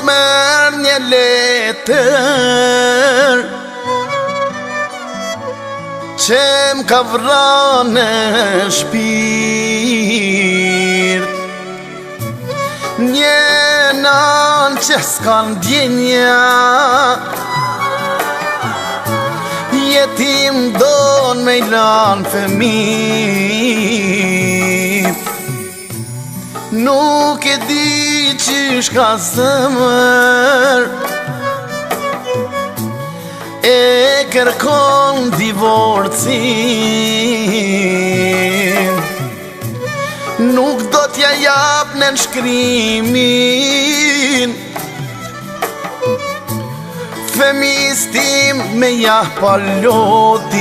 merr një letër që m'ka vrarë në shpirt, një nan që s'kan djenja, jetim don me lan fëmijë. Nuk e di qysh ka zemër, e kërkon divorcin. Nuk do t'ja jap në shkrimin, femistim me ja palotin.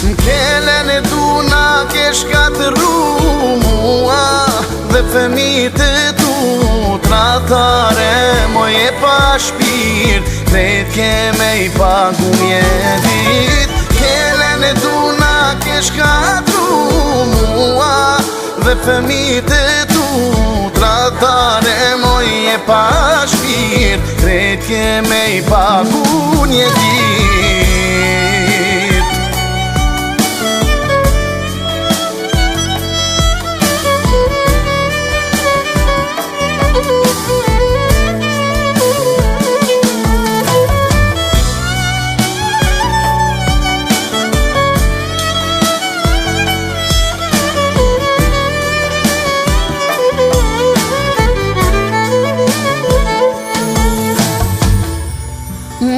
M'kelen e duna ke shkatëru mua dhe fëmijët e tu tratare moj e pa shpirt, krejt ke me i pagu mjedit. Kelen e duna ke shkatëru mua dhe fëmijët e tu tratare moj e pa shpirt, krejt ke me i pagu mjedit.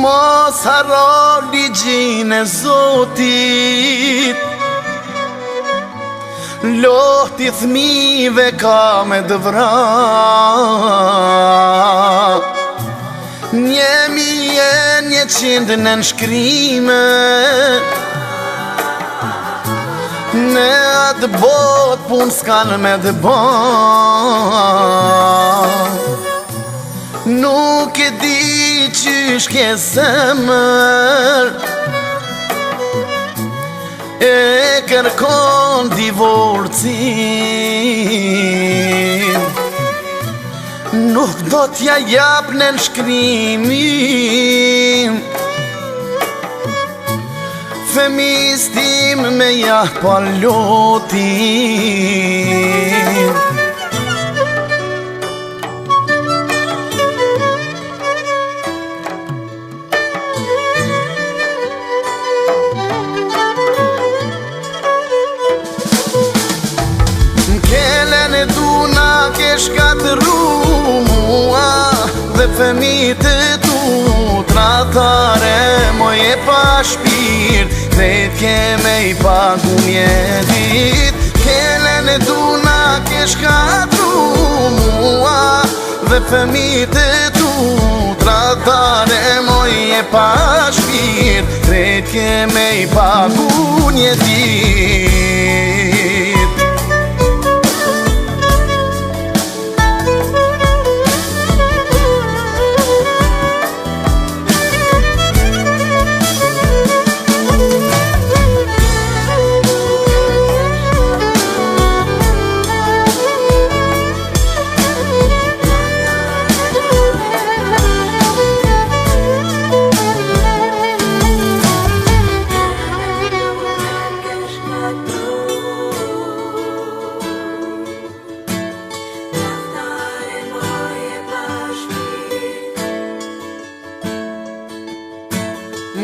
Mos harro ligjin e Zotit, lohti thmive ka me dëvra. 1100 në nshkrime në atë bot pun s'kan me dëba. Nuk e di qysh ke zemër, e kërkon divorcin. Nuk do t'ja jap në shkrimin, femistim me ja palotin. Kelen e duna ke shkatëru mua dhe fëmijët e tu tratare moj e pa shpirt, krejt ke me i pagu mjedit. Kelen e duna ke shkatëru mua dhe fëmijët e tu tratare moj e pa shpirt, krejt ke me i pagu mjedit.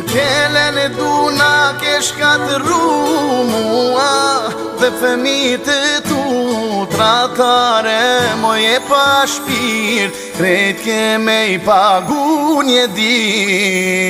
Kelen e duna ke shkatëru mua dhe fëmijët e tu tratare moj e pa shpirt, krejt ke me i pagu një dit.